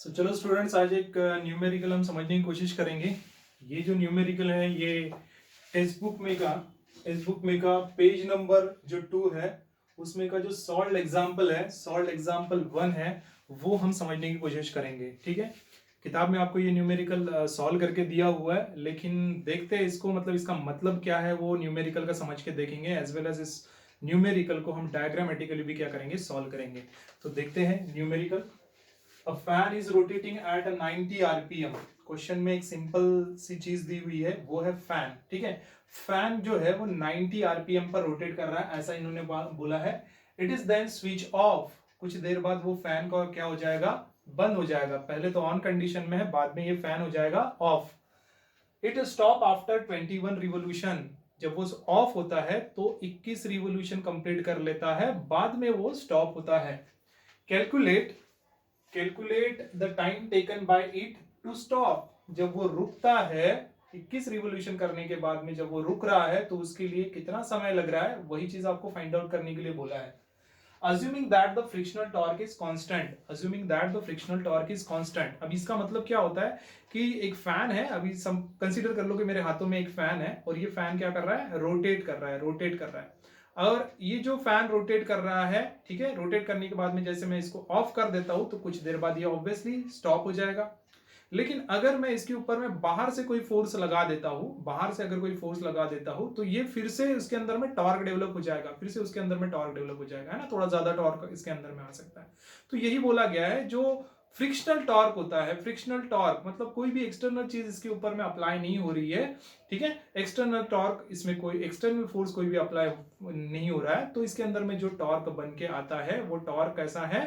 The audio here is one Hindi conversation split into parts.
चलो स्टूडेंट्स, आज एक न्यूमेरिकल हम समझने की कोशिश करेंगे। ये जो न्यूमेरिकल है ये टेक्स्ट बुक में का पेज नंबर जो 2 है उसमें का जो सॉल्व एग्जाम्पल है, सॉल्व एग्जाम्पल 1 है, वो हम समझने की कोशिश करेंगे। ठीक है, किताब में आपको ये न्यूमेरिकल सॉल्व करके दिया हुआ है, लेकिन देखते हैं इसको, मतलब इसका मतलब क्या है वो न्यूमेरिकल का समझ के देखेंगे, एज वेल एज इस न्यूमेरिकल को हम डायग्रामेटिकली भी क्या करेंगे, सॉल्व करेंगे। तो देखते हैं numerical. A fan is rotating at a 90 rpm। Question में एक सिंपल सी चीज दी हुई है, वो है फैन। ठीक है, फैन जो है वो 90 आरपीएम पर रोटेट कर रहा है, ऐसा इन्होंने बोला है। It is then switch off. कुछ देर बाद वो फैन का क्या हो जाएगा, बंद हो जाएगा। पहले तो ऑन कंडीशन में है, बाद में ये फैन हो जाएगा of. It stop after 21 revolution. जब वो ऑफ होता है तो 21 रिवोल्यूशन कंप्लीट कर लेता है, बाद में वो स्टॉप होता है। Calculate the time taken by it to stop. जब वो रुकता है 21 रिवोल्यूशन करने के बाद में, जब वो रुक रहा है तो उसके लिए कितना समय लग रहा है, वही चीज आपको फाइंड आउट करने के लिए बोला है। Assuming that the frictional torque is constant, assuming that the frictional torque is constant। अब इसका मतलब क्या होता है कि एक फैन है, अभी सम कंसीडर कर लो कि मेरे हाथों में एक फैन है और ये फैन क्या कर रहा है, रोटेट कर रहा है, रोटेट कर रहा है। और ये जो फैन रोटेट कर रहा है, ठीक है, रोटेट करने के बाद में जैसे मैं इसको ऑफ कर देता हूं तो कुछ देर बाद ये ऑब्वियसली स्टॉप हो जाएगा। लेकिन अगर मैं इसके ऊपर में बाहर से कोई फोर्स लगा देता हूं, बाहर से अगर कोई फोर्स लगा देता हूं तो ये फिर से उसके अंदर में टॉर्क डेवलप हो जाएगा, फिर से उसके अंदर में टॉर्क डेवलप हो जाएगा, है ना, थोड़ा ज्यादा टॉर्क इसके अंदर में आ सकता है। तो यही बोला गया है, जो फ्रिक्शनल टॉर्क होता है, फ्रिक्शनल टॉर्क मतलब कोई भी एक्सटर्नल चीज इसके ऊपर में अप्लाई नहीं हो रही है। ठीक है, एक्सटर्नल टॉर्क, इसमें कोई एक्सटर्नल फोर्स कोई भी अप्लाई नहीं हो रहा है, तो इसके अंदर में जो टॉर्क बन के आता है वो टॉर्क कैसा है,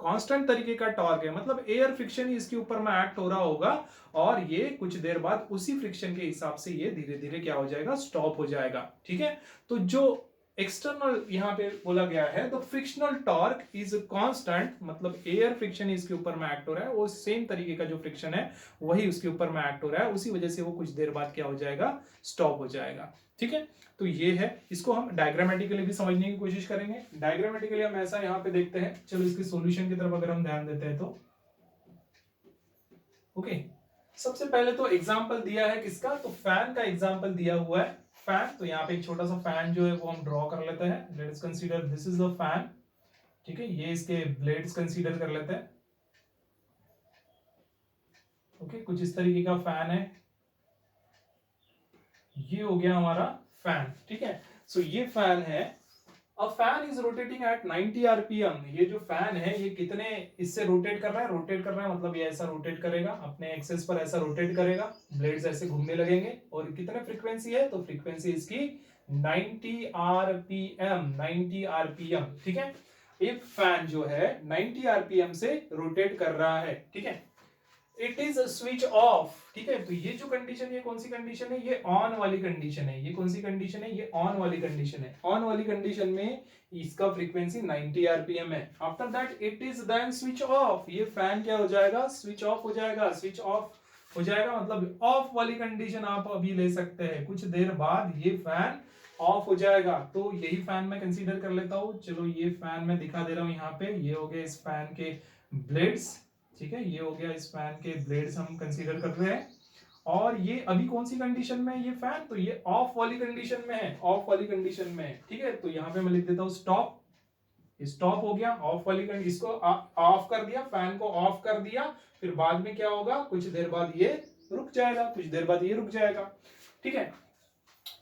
कांस्टेंट तरीके का टॉर्क है। मतलब एयर फ्रिक्शन ही इसके ऊपर में एक्ट हो रहा होगा और ये कुछ देर बाद उसी फ्रिक्शन के हिसाब से ये धीरे धीरे क्या हो जाएगा, स्टॉप हो जाएगा। ठीक है, तो जो एक्सटर्नल यहाँ पे बोला गया है, the frictional torque is constant, मतलब एयर फ्रिक्शन इसके ऊपर में एक्ट हो रहा है, वो सेम तरीके का जो फ्रिक्शन है वही उसके ऊपर में एक्ट हो रहा है, उसी वजह से वो कुछ देर बाद क्या हो जाएगा, स्टॉप हो जाएगा। ठीक है, तो ये है, इसको हम डायग्रामेटिकली भी समझने की कोशिश करेंगे। डायग्रामेटिकली हम ऐसा यहाँ पे देखते हैं, चलो इसके सॉल्यूशन की तरफ अगर हम ध्यान देते हैं तो ओके। सबसे पहले तो एग्जांपल दिया है किसका, तो फैन का एग्जांपल दिया हुआ है। फैन, तो यहाँ पे एक छोटा सा फैन जो है वो हम ड्रॉ कर लेते हैं। Let's consider this is the fan. ठीक है, ये इसके ब्लेड्स कंसीडर कर लेते हैं। ओके, कुछ इस तरीके का फैन है, ये हो गया हमारा फैन। ठीक है, सो ये फैन है। A fan is rotating at 90 RPM. ये जो फैन है ये कितने इससे रोटेट कर रहा है, रोटेट कर रहा है मतलब ये ऐसा रोटेट करेगा, अपने एक्सेस पर ऐसा रोटेट करेगा, ब्लेड्स ऐसे घूमने लगेंगे। और कितने फ्रीक्वेंसी है, तो फ्रीक्वेंसी इसकी 90 आरपीएम, 90 आरपीएम। ठीक है, एक फैन जो है 90 आरपीएम से रोटेट कर रहा है। ठीक है, इट इज स्विच ऑफ। ठीक है, तो ये जो कंडीशन, ये कौन सी कंडीशन है, ये ऑन वाली कंडीशन है। ये कौन सी कंडीशन है, ये ऑन वाली कंडीशन है। ऑन वाली कंडीशन में इसका फ्रीक्वेंसी 90 आरपीएम है। After that it is then switch off. ये फैन क्या हो जाएगा, स्विच ऑफ हो जाएगा, स्विच ऑफ हो जाएगा, मतलब ऑफ वाली कंडीशन आप अभी ले सकते हैं। कुछ देर बाद ये फैन ऑफ हो जाएगा। तो यही फैन मैं कंसीडर कर लेता हूं। चलो ये फैन मैं दिखा दे रहा हूं यहाँ पे, ये हो गया इस फैन के ब्लेड्स। ठीक है, ये हो गया इस फैन के ब्लेड्स हम कंसीडर कर रहे हैं। और ये अभी कौन सी कंडीशन में है ये फैन, तो ये ऑफ वाली कंडीशन में है, ऑफ वाली कंडीशन में है। ठीक है, तो यहाँ पे मैं लिख देता हूं स्टॉप। स्टॉप हो गया, ऑफ वाली कंडीशन, इसको ऑफ कर दिया, फैन को ऑफ कर दिया। फिर बाद में क्या होगा, कुछ देर बाद ये रुक जाएगा, कुछ देर बाद ये रुक जाएगा। ठीक है,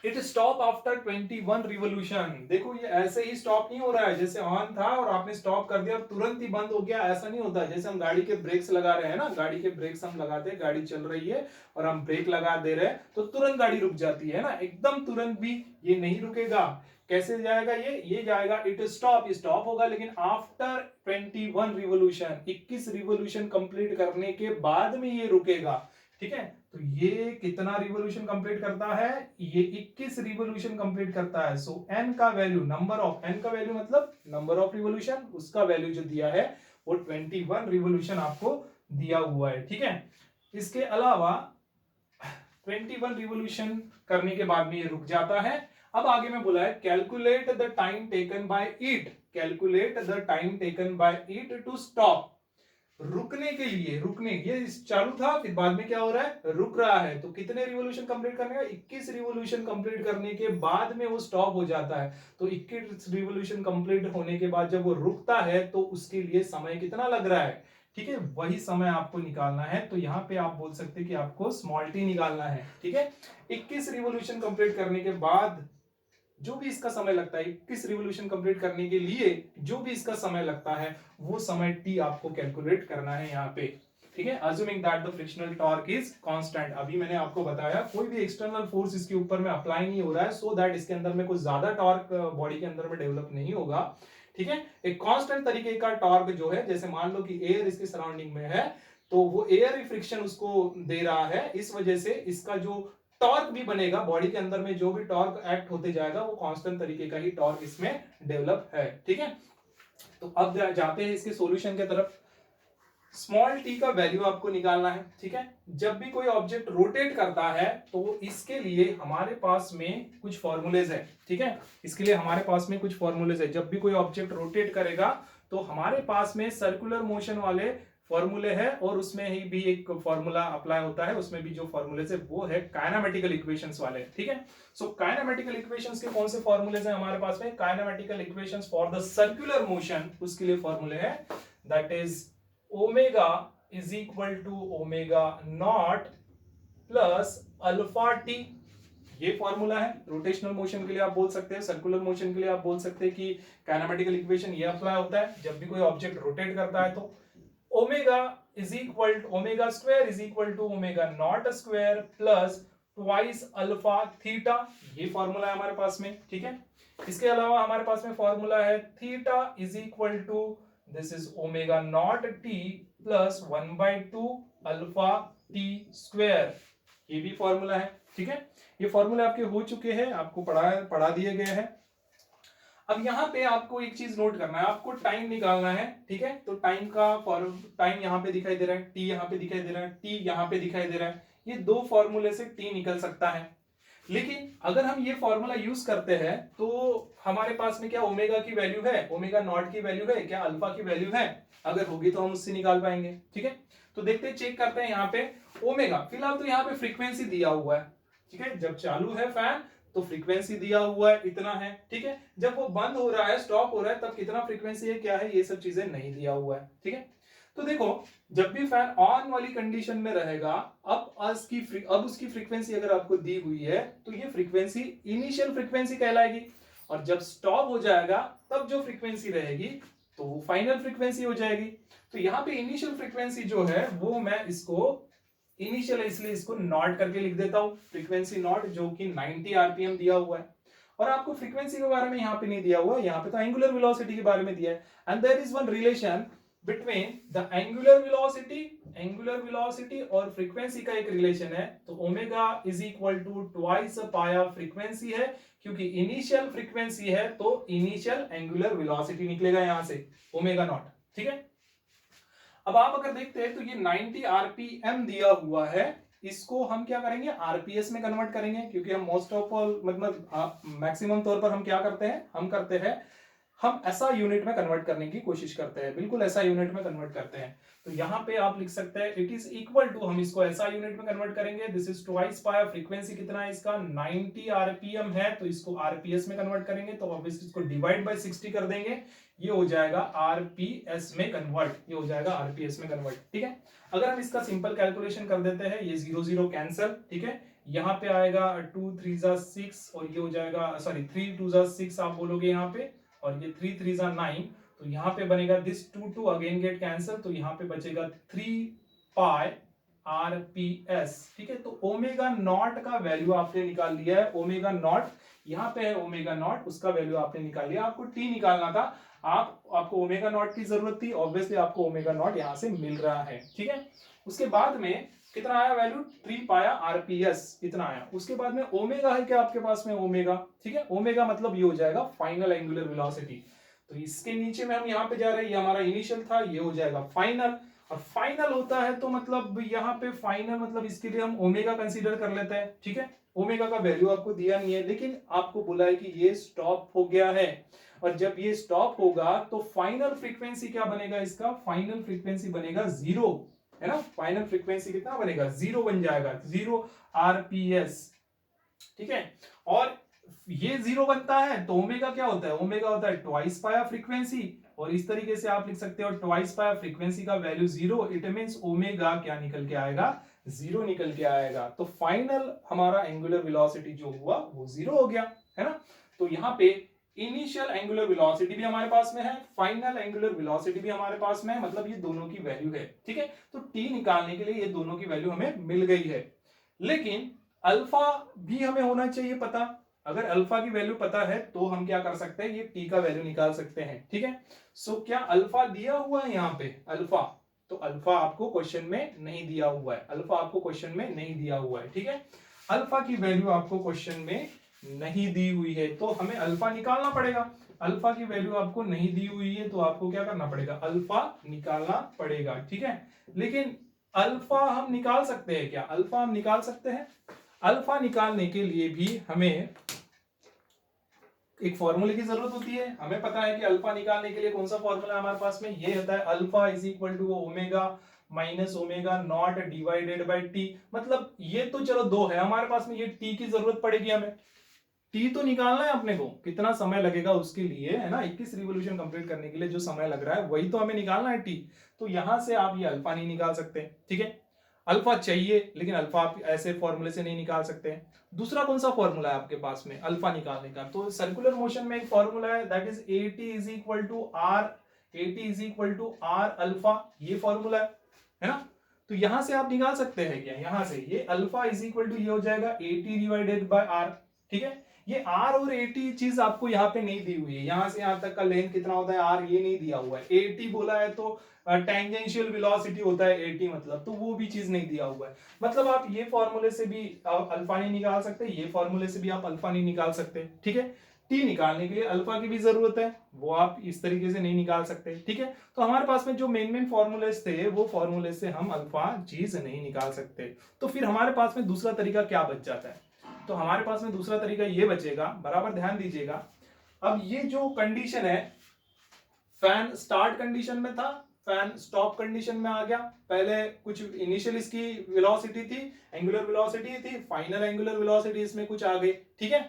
इट स्टॉप आफ्टर 21 रिवोल्यूशन। देखो ये ऐसे ही स्टॉप नहीं हो रहा है, जैसे ऑन था और आपने स्टॉप कर दिया और तुरंत ही बंद हो गया, ऐसा नहीं होता। जैसे हम गाड़ी के ब्रेक्स लगा रहे हैं ना, गाड़ी के ब्रेक्स हम लगाते हैं, गाड़ी चल रही है और हम ब्रेक लगा दे रहे हैं तो तुरंत गाड़ी रुक जाती है ना, एकदम तुरंत भी ये नहीं रुकेगा। कैसे जाएगा ये जाएगा, इट स्टॉप, स्टॉप होगा लेकिन आफ्टर 21 रिवोल्यूशन, 21 रिवोल्यूशन कंप्लीट करने के बाद में ये रुकेगा। ठीक है, तो ये कितना रिवोल्यूशन कंप्लीट करता है, ये 21 रिवोल्यूशन कंप्लीट करता है। सो एन का वैल्यू, नंबर ऑफ, एन का वैल्यू मतलब नंबर ऑफ रिवोल्यूशन, उसका वैल्यू जो दिया है वो 21 रिवोल्यूशन आपको दिया हुआ है। ठीक है, इसके अलावा 21 रिवोल्यूशन करने के बाद में ये रुक जाता है। अब आगे में बोला है calculate the time taken by it, calculate the time taken by it to stop. रुक रुकने के लिए, रुकने ये चालू था फिर बाद में क्या हो रहा है, रुक रहा है। तो कितने रिवोल्यूशन कंप्लीट करने का, 21 रिवोल्यूशन कंप्लीट करने के बाद में वो स्टॉप हो जाता है। तो 21 रिवोल्यूशन कंप्लीट होने के बाद जब वो रुकता है तो उसके लिए समय कितना लग रहा है, ठीक है, वही समय आपको निकालना है। तो यहाँ पे आप बोल सकते हैं कि आपको स्मॉल टी निकालना है, ठीक है। 21 रिवोल्यूशन कंप्लीट करने के बाद जो भी इसका समय लगता है, 21 रिवोल्यूशन कंप्लीट करने के लिए जो भी इसका समय लगता है वो समय टी आपको कैलकुलेट करना है यहाँ पे, ठीक है। Assuming that the frictional torque is constant. अभी मैंने आपको बताया कोई भी एक्सटर्नल फोर्स इसके ऊपर में अप्लाई नहीं हो रहा है, सो दैट इसके अंदर में कुछ ज्यादा टॉर्क बॉडी के अंदर में डेवलप नहीं होगा, ठीक है। एक कांस्टेंट तरीके का टॉर्क जो है, जैसे मान लो कि एयर इसके सराउंडिंग में है तो वो एयर फ्रिक्शन उसको दे रहा है, इस वजह से इसका जो टॉर्क भी बनेगा बॉडी के अंदर में, जो भी टॉर्क एक्ट होते जाएगा वो कांस्टेंट तरीके का ही टॉर्क इसमें डेवलप है, ठीक है। तो अब जाते हैं इसके सॉल्यूशन की तरफ। स्मॉल टी का वैल्यू आपको निकालना है, ठीक है। जब भी कोई ऑब्जेक्ट रोटेट करता है तो इसके लिए हमारे पास में कुछ फॉर्मूलेज है, ठीक है। इसके लिए हमारे पास में कुछ फॉर्मूलेज है। जब भी कोई ऑब्जेक्ट रोटेट करेगा तो हमारे पास में सर्कुलर मोशन वाले फॉर्मूले है और उसमें ही भी एक फॉर्मूला अप्लाई होता है, उसमें भी जो फॉर्मूलेज है वो है काइनेमेटिकल इक्वेशंस वाले, ठीक है। सो काइनेमेटिकल इक्वेशंस के कौन से फॉर्मूलेज हैं हमारे पास में, kinematical equations for the circular motion, उसके लिए फॉर्मूले है that is omega is equal to omega not plus alpha t. ये फॉर्मूला है रोटेशनल मोशन के लिए, आप बोल सकते हैं सर्कुलर मोशन के लिए आप बोल सकते हैं कि काइनेमेटिकल इक्वेशन ये अप्लाई होता है जब भी कोई ऑब्जेक्ट रोटेट करता है। तो omega is equal to omega square is equal to omega not square plus twice alpha theta, ये फॉर्मूला है हमारे पास में, ठीक है। इसके अलावा हमारे पास में फॉर्मूला है theta is equal to this is omega not t plus 1/2 alpha t square, ये भी फॉर्मूला है, ठीक है। ये फॉर्मूले आपके हो चुके हैं, आपको पढ़ा दिए गए हैं। अब यहाँ पे आपको एक चीज नोट करना है, आपको टाइम निकालना है, ठीक है। तो टाइम यहाँ पे दिखाई दे रहा है, टी यहाँ पे दिखाई दे रहा है, टी यहाँ पे दिखाई दे रहा है। ये दो फॉर्मूले से टी निकल सकता है, लेकिन अगर हम ये फॉर्मूला यूज करते हैं तो हमारे पास में क्या ओमेगा की वैल्यू है, ओमेगा नॉट की वैल्यू है, क्या अल्फा की वैल्यू है, अगर होगी तो हम उससे निकाल पाएंगे, ठीक है। तो देखते हैं, चेक करते हैं यहाँ पे ओमेगा, फिलहाल तो यहाँ पे फ्रीक्वेंसी दिया हुआ है, ठीक है। जब चालू है फैन तो फ्रीक्वेंसी दिया हुआ है इतना है, ठीक है। जब वो बंद हो रहा है, स्टॉप हो रहा है, तब कितना फ्रीक्वेंसी है, क्या है, ये सब चीजें नहीं दिया हुआ है, ठीक है। तो देखो जब भी फैन ऑन वाली कंडीशन में रहेगा, अब उसकी फ्रीक्वेंसी अगर आपको दी हुई है तो ये फ्रीक्वेंसी इनिशियल फ्रीक्वेंसी कहलाएगी, और जब स्टॉप हो जाएगा तब जो फ्रीक्वेंसी रहेगी तो वो फाइनल फ्रीक्वेंसी हो जाएगी। तो यहाँ पे इनिशियल फ्रीक्वेंसी जो है वो मैं इसको इनिशियल है इसलिए इसको नॉट करके लिख देता हूं, फ्रीक्वेंसी नॉट, जो कि 90 आरपीएम दिया हुआ है। और आपको फ्रीक्वेंसी के बारे में यहाँ पे नहीं दिया हुआ, यहाँ पे तो एंगुलर वेलोसिटी के बारे में दिया है। And there is one relation between the angular velocity और फ्रीक्वेंसी का एक रिलेशन है। तो omega is equal to twice pi frequency है, क्योंकि इनिशियल फ्रीक्वेंसी है तो इनिशियल एंगुलर वेलोसिटी निकलेगा यहां से ओमेगा नॉट, ठीक है। अब आप अगर देखते हैं तो ये 90 आरपीएम दिया हुआ है, इसको हम क्या करेंगे, आरपीएस में कन्वर्ट करेंगे, क्योंकि हम मोस्ट ऑफ ऑल मतलब मैक्सिमम तौर पर हम क्या करते हैं, हम ऐसा यूनिट में कन्वर्ट करने की कोशिश करते हैं, बिल्कुल ऐसा यूनिट में कन्वर्ट करते हैं। तो यहाँ पे आप लिख सकते हैं इट इज इक्वल टू, हम इसको ऐसा यूनिट में कन्वर्ट करेंगे, this is twice pi, frequency कितना है इसका 90 आरपीएम है, तो इसको आरपीएस में कन्वर्ट करेंगे, तो ऑब्वियसली इसको डिवाइड बाय 60 कर देंगे, ये हो जाएगा आरपीएस में कन्वर्ट, ये हो जाएगा आरपीएस में कन्वर्ट, ठीक है। अगर हम इसका सिंपल कैलकुलेशन कर देते हैं, ये 0 0 कैंसिल, ठीक है। यहाँ पे आएगा 2 3 6 और ये हो जाएगा, सॉरी 3 2 6 आप बोलोगे यहाँ पे, और ये 3 3 9, तो यहाँ पे बनेगा दिस 2 2 अगेन गेट कैंसिल, तो यहाँ पे बचेगा 3 पाई आरपीएस, ठीक है। तो ओमेगा नॉट का वैल्यू आपने निकाल लिया है, ओमेगा नॉट यहाँ पे है, ओमेगा नॉट उसका वैल्यू आपने निकाल लिया, आपको टी निकालना था, आपको ओमेगा नॉट की जरूरत थी, ऑब्वियसली आपको ओमेगा नॉट यहाँ से मिल रहा है, ठीक है। उसके बाद में कितना आया वैल्यू, 3 पाया आरपीएस इतना आया। उसके बाद में ओमेगा है क्या आपके पास में, ओमेगा, ठीक है। ओमेगा मतलब ये हो जाएगा फाइनल एंगुलर वेलोसिटी, तो इसके नीचे में हम यहाँ पे जा रहे हैं, ये हमारा इनिशियल था, ये हो जाएगा फाइनल, और फाइनल होता है तो मतलब यहाँ पे फाइनल मतलब इसके लिए हम ओमेगा कंसीडर कर लेते हैं, ठीक है। ओमेगा का वैल्यू आपको दिया नहीं है, लेकिन आपको बोला है कि ये स्टॉप हो गया है। और जब ये स्टॉप होगा तो फाइनल फ्रीक्वेंसी क्या बनेगा, इसका फाइनल फ्रीक्वेंसी बनेगा 0, है ना। फाइनल फ्रीक्वेंसी कितना बनेगा, 0 बन जाएगा, 0 आरपीएस, ठीक है। और ये 0 बनता है तो ओमेगा क्या होता है, ओमेगा होता है ट्वाइस पाया फ्रीक्वेंसी, और इस तरीके से आप लिख सकते हो ट्वाइस पाया फ्रीक्वेंसी का वैल्यू 0, इट मींस ओमेगा क्या निकल के आएगा, 0 निकल के आएगा। तो फाइनल हमारा एंगुलर वेलोसिटी जो हुआ वो 0 हो गया, है ना। तो यहाँ पे इनिशियल एंगुलर वेलोसिटी भी हमारे पास में है, फाइनल एंगुलर वेलोसिटी भी हमारे पास में है, मतलब ये दोनों की वैल्यू है, ठीक है। तो टी निकालने के लिए ये दोनों की वैल्यू हमें मिल गई है, लेकिन अल्फा भी हमें होना चाहिए पता। अगर अल्फा की वैल्यू पता है तो हम क्या कर सकते हैं, ये टी का वैल्यू निकाल सकते हैं, ठीक है। सो क्या अल्फा दिया हुआ है यहाँ पे अल्फा, तो अल्फा आपको क्वेश्चन में नहीं दिया हुआ है, अल्फा आपको क्वेश्चन में नहीं दिया हुआ है, ठीक है। अल्फा की वैल्यू आपको क्वेश्चन में नहीं दी हुई है तो हमें अल्फा निकालना पड़ेगा। अल्फा की वैल्यू आपको नहीं दी हुई है तो आपको क्या करना पड़ेगा, अल्फा निकालना पड़ेगा, ठीक है। लेकिन अल्फा हम निकाल सकते हैं क्या, अल्फा हम निकाल सकते हैं। अल्फा निकालने के लिए भी हमें एक फॉर्मूले की जरूरत होती है। हमें पता है कि अल्फा निकालने के लिए कौन सा फॉर्मूला है हमारे पास में, ये होता है alpha is equal to omega minus omega not divided by t. मतलब ये तो चलो 2 है हमारे पास में, ये टी की जरूरत पड़ेगी हमें। टी तो निकालना है अपने को, कितना समय लगेगा उसके लिए, है ना। 21 रिवोल्यूशन कंप्लीट करने के लिए जो समय लग रहा है वही तो हमें निकालना है टी। तो यहां से आप ये अल्फा नहीं निकाल सकते, ठीक है। अल्फा चाहिए लेकिन अल्फा आप ऐसे फॉर्मूले से नहीं निकाल सकते हैं। दूसरा कौन सा फॉर्मूला है आपके पास में अल्फा निकालने का, तो सर्कुलर मोशन में एक फॉर्मूला है that is a t is equal to r, a t is equal to r alpha, ये फॉर्मूला है ना। तो यहां से आप निकाल सकते हैं क्या, यहां से ये अल्फा इज इक्वल टू ये हो जाएगा एटी डिवाइडेड बाय आर, ठीक है। ये आर और एटी चीज आपको यहाँ पे नहीं दी हुई है, यहां से यहां तक का लेंथ कितना होता है आर, ये नहीं दिया हुआ है। एटी बोला है तो टेंजेंशियल वेलोसिटी होता है एटी, मतलब तो वो भी चीज नहीं दिया हुआ है। मतलब आप ये फॉर्मूले से भी अल्फा नहीं निकाल सकते, ये फॉर्मूले से भी आप अल्फा नहीं निकाल सकते, ठीक है। टी निकालने के लिए अल्फा की भी जरूरत है, वो आप इस तरीके से नहीं निकाल सकते, ठीक है। तो हमारे पास में जो मेन फॉर्मूलेस थे वो फॉर्मूले से हम अल्फा चीज नहीं निकाल सकते। तो फिर हमारे पास में दूसरा तरीका क्या बच जाता है, तो हमारे पास में दूसरा तरीका ये बचेगा, बराबर ध्यान दीजिएगा। अब ये जो कंडीशन है, फैन स्टार्ट कंडीशन में था, फैन स्टॉप कंडीशन में आ गया। पहले कुछ इनिशियल इसकी वेलोसिटी थी, एंगुलर वेलोसिटी थी, फाइनल एंगुलर वेलोसिटी इसमें कुछ आ गई, ठीक है।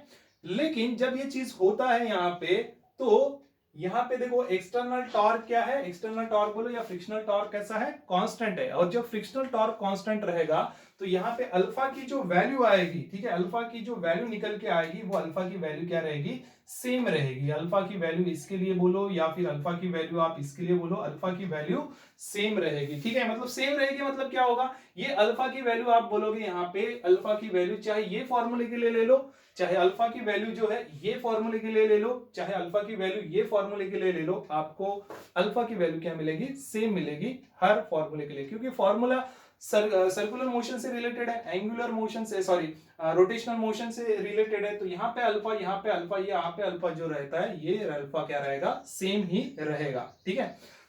लेकिन जब ये चीज होता है यहाँ पे, तो यहाँ पे देखो एक्सटर्नल टॉर्क क्या है, एक्सटर्नल टॉर्क बोलो या फ्रिक्शनल टॉर्क कैसा है, कांस्टेंट है। और जब फ्रिक्शनल टॉर्क कांस्टेंट रहेगा तो यहाँ पे अल्फा की जो वैल्यू आएगी, ठीक है, अल्फा की जो वैल्यू निकल के आएगी वो अल्फा की वैल्यू क्या रहेगी, सेम रहेगी। अल्फा की वैल्यू इसके लिए बोलो या फिर अल्फा की वैल्यू आप इसके लिए बोलो, अल्फा की वैल्यू सेम रहेगी, ठीक है। मतलब सेम रहेगी मतलब क्या होगा, ये अल्फा की वैल्यू आप बोलोगे यहाँ पे, अल्फा की वैल्यू चाहे ये फॉर्मूले के लिए ले लो, चाहे अल्फा की वैल्यू जो है ये फॉर्मूले के लिए ले लो, चाहे अल्फा की वैल्यू ये फॉर्मूले के लिए ले लो, आपको अल्फा की वैल्यू क्या मिलेगी, सेम मिलेगी हर फॉर्मूले के लिए। क्योंकि फॉर्मूला सर्कुलर मोशन से रिलेटेड है, एंगुलर मोशन से सॉरी रोटेशनल मोशन से रिलेटेड है। तो यहाँ पे अल्फा, यहाँ पे अल्फा, यहाँ पे अल्फा जो रहता है ये अल्फा क्या रहेगा, सेम ही रहेगा, ठीक है।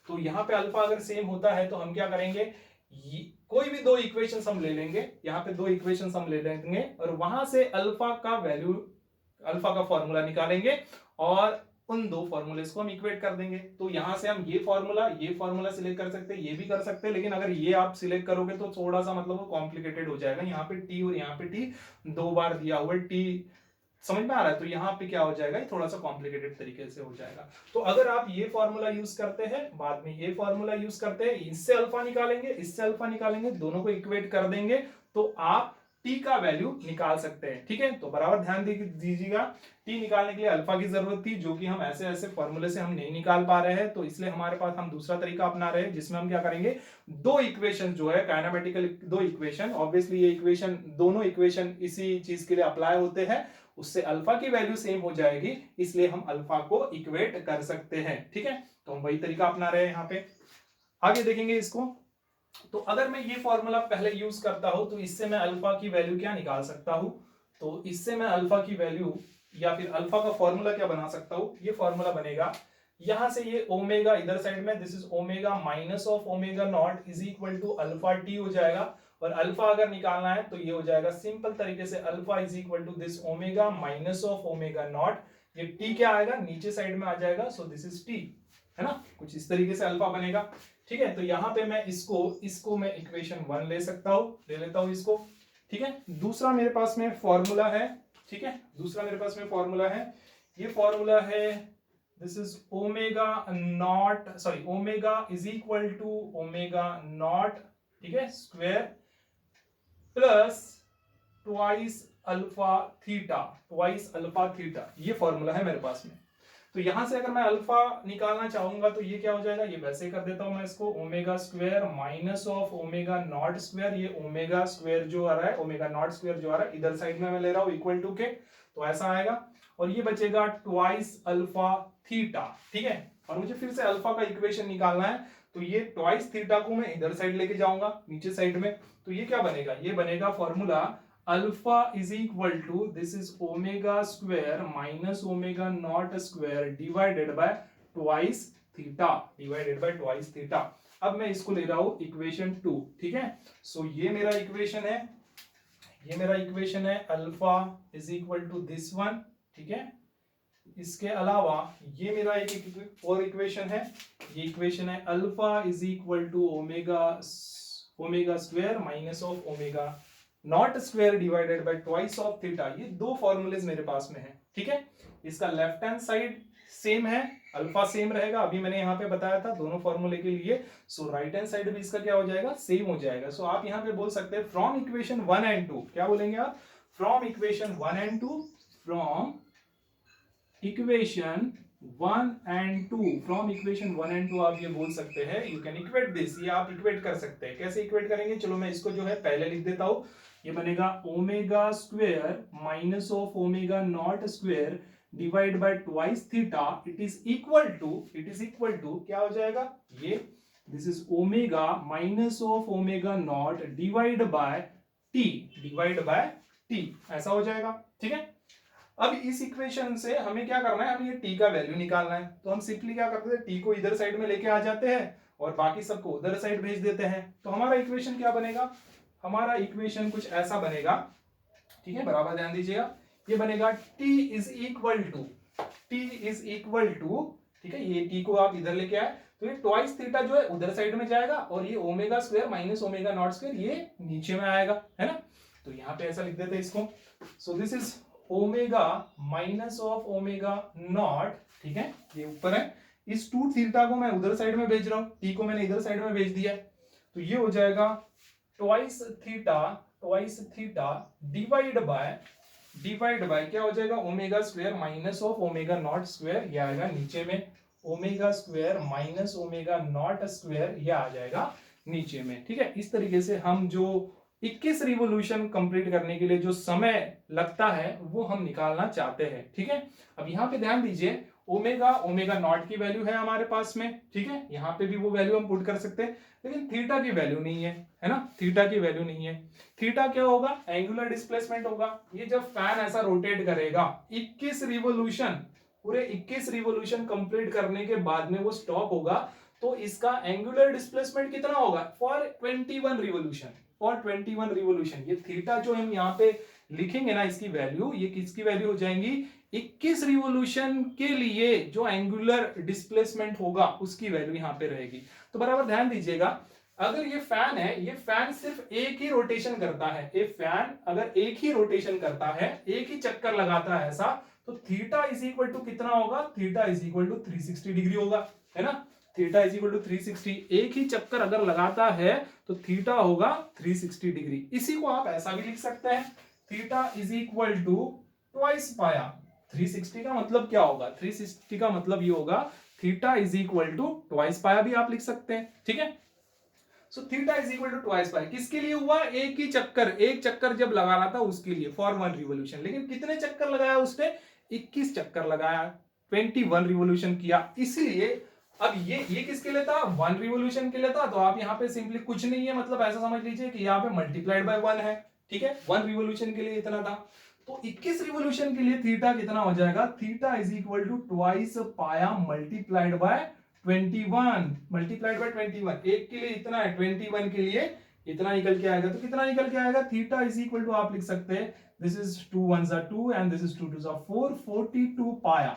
तो यहाँ पे अल्फा अगर सेम होता है तो हम क्या करेंगे, कोई भी 2 इक्वेशंस हम ले लेंगे, यहाँ पे 2 इक्वेशंस हम ले लेंगे और वहां से अल्फा का वैल्यू, अल्फा का फॉर्मूला निकालेंगे और उन 2 फॉर्मूलेस को हम इक्वेट कर देंगे। तो यहां से हम ये फॉर्मूला सिलेक्ट कर सकते हैं, ये भी कर सकते हैं, लेकिन अगर ये आप सिलेक्ट करोगे तो थोड़ा सा मतलब वो कॉम्प्लिकेटेड हो जाएगा। यहाँ पे टी और यहाँ पे टी 2 बार दिया हुआ है, टी समझ में आ रहा है, तो यहाँ पे क्या हो जाएगा, थोड़ा सा कॉम्प्लिकेटेड तरीके से हो जाएगा। तो अगर आप ये फॉर्मूला यूज करते हैं, बाद में ये फॉर्मूला यूज करते हैं, इससे अल्फा निकालेंगे, इससे अल्फा निकालेंगे, दोनों को इक्वेट कर देंगे तो आप टी का वैल्यू निकाल सकते हैं, ठीक है। तो बराबर ध्यान दीजिएगा, टी निकालने के लिए अल्फा की जरूरत थी जो कि हम ऐसे ऐसे फॉर्मूले से हम नहीं निकाल पा रहे हैं, तो इसलिए हमारे पास हम दूसरा तरीका अपना रहे हैं जिसमें हम क्या करेंगे, 2 इक्वेशन जो है काइनेमेटिकल 2 इक्वेशन, ऑब्वियसली ये इक्वेशन, दोनों इक्वेशन इसी चीज के लिए अप्लाई होते हैं, उससे अल्फा की वैल्यू सेम हो जाएगी, इसलिए हम अल्फा को इक्वेट कर सकते हैं, ठीक है। तो हम वही तरीका अपना रहे हैं यहाँ पे, आगे देखेंगे इसको। तो अगर मैं ये फॉर्मूला पहले यूज करता हूं तो इससे मैं अल्फा की वैल्यू क्या निकाल सकता हूं, तो इससे मैं अल्फा की वैल्यू या फिर अल्फा का फॉर्मूला क्या बना सकता हूं, ये फॉर्मूला बनेगा, यहां से ये ओमेगा इधर साइड में, this is omega minus of omega not is equal to alpha t हो जाएगा। और अल्फा अगर निकालना है तो ये हो जाएगा सिंपल तरीके से, alpha is equal to this omega minus of omega not, ये टी क्या आएगा, नीचे साइड में आ जाएगा, सो दिस इज टी, है ना, कुछ इस तरीके से अल्फा बनेगा। ठीक है, तो यहाँ पे मैं इसको मैं इक्वेशन 1 ले सकता हूँ, ले लेता हूँ इसको। ठीक है, दूसरा मेरे पास में फॉर्मूला है। ठीक है, दूसरा मेरे पास में फॉर्मूला है, ये फॉर्मूला है this is omega not, sorry omega is equal to omega not, ठीक है, square plus twice alpha theta, twice alpha theta, ये फॉर्मूला है मेरे पास में। तो यहां से अगर मैं अल्फा निकालना चाहूंगा तो ये क्या हो जाएगा, ये वैसे ही कर देता हूं मैं इसको, omega square minus of omega not square, ये ओमेगा स्क्वायर जो आ रहा है, ओमेगा नॉट स्क्वायर जो आ रहा है इधर साइड में मैं ले रहा हूं इक्वल टू के, तो ऐसा आएगा, और ये बचेगा ट्वाइस अल्फा थीटा। ठीक है, और मुझे फिर से अल्फा का इक्वेशन निकालना है, तो ये ट्वाइस थीटा को मैं इधर साइड लेके जाऊंगा नीचे साइड में, तो ये क्या बनेगा, ये बनेगा formula alpha is equal to this is omega square minus omega not square divided by twice theta, divided by twice theta. अब मैं इसको ले रहा हूं इक्वेशन 2। ठीक है, सो ये मेरा इक्वेशन है, ये मेरा इक्वेशन है alpha is equal to this one. ठीक है, इसके अलावा ये मेरा एक और इक्वेशन है, ये इक्वेशन है alpha is equal to omega square minus of omega not square divided by twice of theta. ये दो फॉर्मूलेज मेरे पास में है। ठीक है, इसका लेफ्ट हैंड साइड सेम है, अल्फा सेम रहेगा, अभी मैंने यहाँ पे बताया था दोनों फॉर्मूले के लिए। सो राइट हैंड साइड भी इसका क्या हो जाएगा, सेम हो जाएगा। सो आप यहाँ पे बोल सकते हैं फ्रॉम इक्वेशन 1 एंड 2, क्या बोलेंगे आप, from equation 1 and 2, from equation 1 and 2, from equation 1 and 2 आप ये बोल सकते हैं, यू कैन इक्वेट दिस, ये आप इक्वेट कर सकते हैं। कैसे इक्वेट करेंगे, चलो मैं इसको जो है पहले लिख देता हूं, ये बनेगा omega square minus of omega not square divide by twice theta, it is equal to क्या हो जाएगा, ये this is omega minus of omega not divide by t, ऐसा हो जाएगा। ठीक है, अब इस इक्वेशन से हमें क्या करना है, हमें ये टी का वैल्यू निकालना है, तो हम सिंपली क्या करते हैं, टी को इधर साइड में लेके आ जाते हैं और बाकी सबको उधर साइड भेज देते हैं। तो हमारा इक्वेशन क्या बनेगा, हमारा इक्वेशन कुछ ऐसा बनेगा। ठीक है, बराबर ध्यान दीजिएगा, ये बनेगा t इज इक्वल टू, ठीक है, ये t को आप इधर लेके आए तो ये ट्वाइस थीटा जो है उधर साइड में जाएगा और ये omega square minus omega not square ये नीचे में आएगा, है ना। तो यहाँ पे ऐसा लिख देते हैं इसको, so this is omega minus of omega not, ठीक है, ये ऊपर है, इस 2 थीटा को मैं उधर साइड में भेज रहा हूं, टी को मैंने इधर साइड में भेज दिया है, तो ये हो जाएगा ट्वाइस थीटा डिवाइड बाय क्या हो जाएगा, omega square minus of omega not square, ये आएगा नीचे में, omega square minus omega not square, ये आ जाएगा नीचे में। ठीक है, इस तरीके से हम जो 21 रिवोल्यूशन कंप्लीट करने के लिए जो समय लगता है वो हम निकालना चाहते हैं। ठीक है, अब यहाँ पे ध्यान दीजिए, ओमेगा नॉट की वैल्यू है हमारे पास में, ठीक है, यहाँ पे भी वो वैल्यू हम पुट कर सकते हैं, लेकिन थीटा की वैल्यू नहीं है ना, थीटा की वैल्यू नहीं है। थीटा क्या होगा, एंगुलर डिस्प्लेसमेंट होगा। ये जब फैन ऐसा रोटेट करेगा 21 रिवोल्यूशन, पूरे 21 रिवोल्यूशन कंप्लीट करने के बाद में वो स्टॉप होगा, तो इसका एंगुलर डिस्प्लेसमेंट कितना होगा, फॉर 21 रिवोल्यूशन। ये थीटा जो हम यहाँ पे लिखेंगे ना, इसकी वैल्यू, ये किसकी वैल्यू हो जाएंगी, 21 रिवोल्यूशन के लिए जो एंगुलर डिस्प्लेसमेंट होगा उसकी वैल्यू यहाँ पे रहेगी। तो बराबर ध्यान दीजिएगा, अगर ये फैन है, ये फैन सिर्फ एक ही रोटेशन करता है, ये फैन अगर एक ही रोटेशन करता है, एक ही चक्कर लगाता है ऐसा, तो थीटा इज इक्वल टू कितना होगा, theta is equal to 360 degree होगा, है ना, थीटा इज इक्वल टू 360, एक ही चक्कर अगर लगाता है तो थीटा होगा 360 डिग्री। इसी को आप ऐसा भी लिख सकते हैं, theta is equal to twice pi. 360 का मतलब क्या होगा, 360 का मतलब ये होगा theta is equal to twice pi भी आप लिख सकते हैं। ठीक है, so theta is equal to twice pi किसके लिए हुआ, एक ही चक्कर, एक चक्कर जब लगा रहा था उसके लिए, फॉर 1 रिवोल्यूशन। लेकिन कितने चक्कर लगाया उसने, 21 चक्कर लगाया, 21 रिवोल्यूशन किया, इसलिए अब ये किसके लिए था, 1 रिवोल्यूशन के लिए था। तो आप यहाँ पे सिंपली कुछ नहीं है, मतलब ऐसा समझ लीजिए कि यहाँ पे मल्टीप्लाइड बाय 1 है। ठीक है, 1 रिवोल्यूशन के लिए इतना था, तो 21 रिवोल्यूशन के लिए थीटा कितना हो जाएगा, theta is equal to twice pi multiplied by 21, एक के लिए इतना है, 21 के लिए इतना निकल के आएगा। तो कितना निकल के आएगा, थीटा इज इक्वल टू आप लिख सकते हैं this is 2 1 2 and this is 2 2 4, 42 पाया।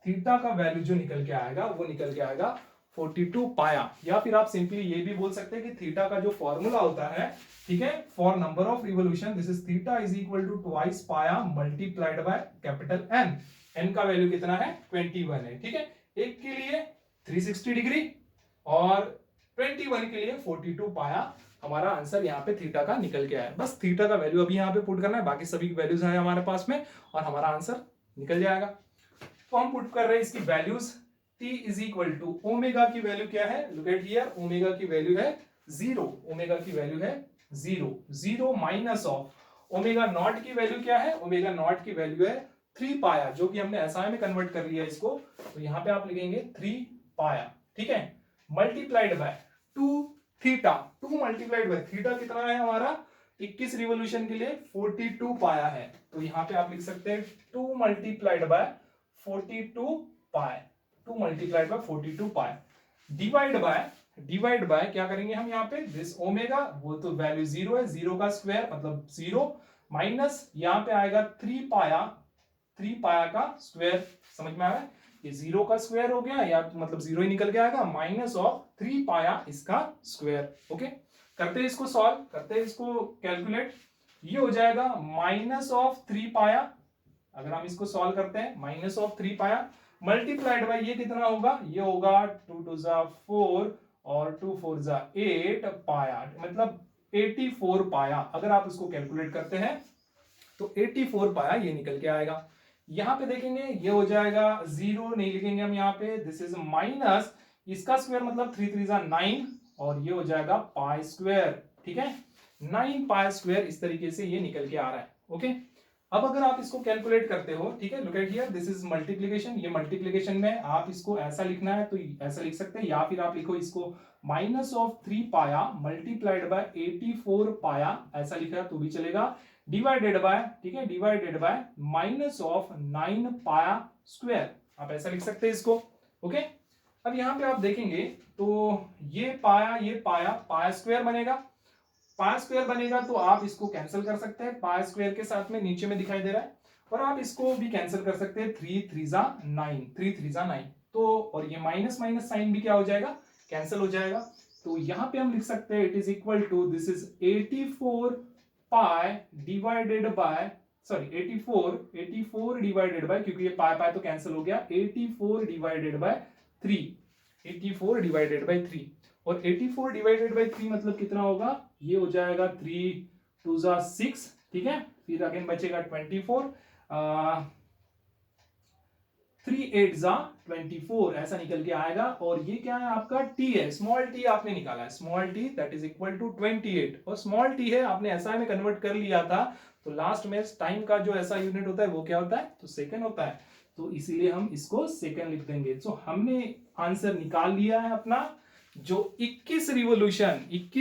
थीटा का वैल्यू जो निकल के आएगा वो निकल के आएगा 42 पाया। या फिर आप सिंपली ये भी बोल सकते हैं कि थीटा का जो फॉर्मूला होता है, ठीक है, for number of revolution this is theta is equal to twice pi multiplied by capital N. N का वैल्यू कितना है, 21 है, ठीक है। एक के लिए 360 डिग्री और 21 के लिए 42 पाया। हमारा आंसर यहाँ पे थीटा का निकल के आया। बस थीटा का वैल्यू अभी यहाँ पे पुट करना है, बाकी सभी वैल्यूज हैं हमारे पास में और हमारा आंसर निकल जाएगा। तो हम पुट कर रहे हैं इसकी values. t is equal to omega की वैल्यू क्या है, लुक एट हियर, ओमेगा की वैल्यू है 0, ओमेगा की वैल्यू है 0, 0 माइनस ऑफ ओमेगा नॉट की वैल्यू क्या है, ओमेगा नॉट की वैल्यू है 3 पाया, जो कि हमने एसआई में कन्वर्ट कर लिया इसको। तो यहाँ पे आप लिखेंगे 3 पाया, ठीक है, multiplied by 2 theta, 2 multiplied by theta कितना है हमारा 21 रिवोल्यूशन के लिए 42 पाया है। तो यहाँ पे आप लिख सकते हैं 2 multiplied by 42 pi, 2 multiplied by 42 pi divide by क्या करेंगे हम यहाँ पे, दिस ओमेगा, वो तो वैल्यू 0 है, 0 का स्क्वायर मतलब 0 माइनस यहाँ पे आएगा 3 पाया का स्क्वायर, समझ में आ रहा है, ये 0 का स्क्वायर हो गया या मतलब 0 ही निकल के आएगा, माइनस ऑफ 3 पाया इसका स्क्वायर। ओके, करते हैं इसको सॉल्व, करते हैं इसको कैलकुलेट। ये हो जाएगा माइनस ऑफ 3 पाया, अगर हम इसको सॉल्व करते हैं माइनस ऑफ 3 पाया मल्टीप्लाइड बाय ये कितना होगा, ये होगा 2 2 4 और 2 4 8 पाया, मतलब 84 पाया। अगर आप इसको कैलकुलेट करते हैं तो 84 पाया ये निकल के आएगा। यहां पे देखेंगे ये हो जाएगा 0 नहीं लिखेंगे हम यहाँ पे, दिस इज माइनस इसका स्क्वायर मतलब 3 3 9 और ये हो जाएगा पाई स्क्वायर, ठीक है, 9 पाई स्क्वायर। इस तरीके से ये निकल के आ रहा है। ओके, अब अगर आप इसको कैलकुलेट करते हो, ठीक है, look at here, this is multiplication, ये मल्टीप्लिकेशन में आप इसको ऐसा लिखना है तो ऐसा लिख सकते हैं, या फिर आप लिखो इसको माइनस ऑफ 3 पाया मल्टीप्लाइड बाय 84 पाया, ऐसा लिखा तो भी चलेगा, डिवाइडेड बाय, ठीक है, डिवाइडेड बाय माइनस ऑफ 9 पाया स्क्वायर, आप ऐसा लिख सकते हैं इसको। ओके, अब यहाँ पे आप देखेंगे तो ये पाया स्क्वायर बनेगा, पाई स्क्वायर बनेगा तो आप इसको कैंसिल कर सकते हैं, पाई स्क्वायर के साथ में नीचे में दिखाई दे रहा है, और आप इसको भी कैंसिल कर सकते हैं, 3 3 9, तो और ये माइनस माइनस साइन भी क्या हो जाएगा, कैंसिल हो जाएगा। तो यहाँ पे हम लिख सकते हैं it is equal to this is 84 pi divided by, sorry 84 divided by, क्योंकि ये पाई पाई तो कैंसिल हो गया, 84 डिवाइडेड बाय 3, 84 डिवाइडेड बाय 3, और 84 डिवाइडेड बाय 3 मतलब कितना होगा, ये हो जाएगा 3 2 6, ठीक है, फिर अगेन बचेगा 24, 3 8 24, ऐसा निकल के आएगा। और ये क्या है आपका टी है, स्मॉल टी आपने निकाला है, small t that is equal to 28, और स्मॉल टी है आपने एसआई में कन्वर्ट कर लिया था, तो लास्ट में टाइम का जो ऐसा यूनिट होता है वो क्या होता है, तो सेकंड होता है, तो इसीलिए हम इसको सेकंड लिख देंगे। तो हमने आंसर निकाल लिया है अपना, जो 21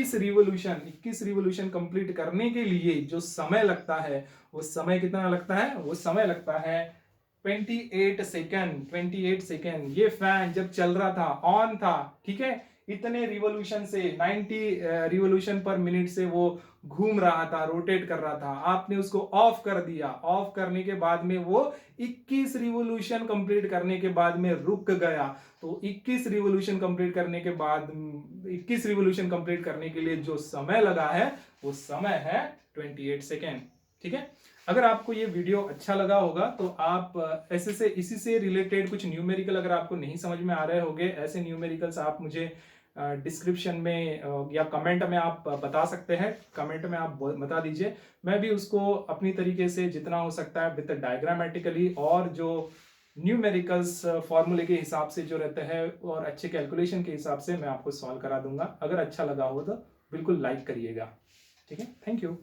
रिवोल्यूशन कंप्लीट करने के लिए जो समय लगता है, वो समय कितना लगता है, वो समय लगता है 28 सेकेंड। ये फैन जब चल रहा था, ऑन था, ठीक है, इतने रिवोल्यूशन से 90 रिवोल्यूशन पर मिनट से वो घूम रहा था, रोटेट कर रहा था, आपने उसको ऑफ कर दिया, ऑफ करने के बाद में वो 21 रिवोल्यूशन कंप्लीट करने के बाद में रुक गया। तो 21 रिवोल्यूशन कंप्लीट करने के बाद, 21 रिवोल्यूशन कंप्लीट करने के लिए जो समय लगा है वो समय है 28 सेकेंड, ठीक है। अगर आपको ये वीडियो अच्छा लगा होगा तो आप ऐसे से इसी से रिलेटेड कुछ न्यूमेरिकल अगर आपको नहीं समझ में आ रहे होंगे, ऐसे न्यूमेरिकल्स आप मुझे डिस्क्रिप्शन में या कमेंट में आप बता सकते हैं, कमेंट में आप बता दीजिए, मैं भी उसको अपनी तरीके से जितना हो सकता है विद डायग्रामेटिकली और जो न्यूमेरिकल्स फॉर्मूले के हिसाब से जो रहते हैं और अच्छे कैलकुलेशन के हिसाब से मैं आपको सॉल्व करा दूंगा। अगर अच्छा लगा हो तो बिल्कुल लाइक करिएगा, ठीक है, थैंक यू।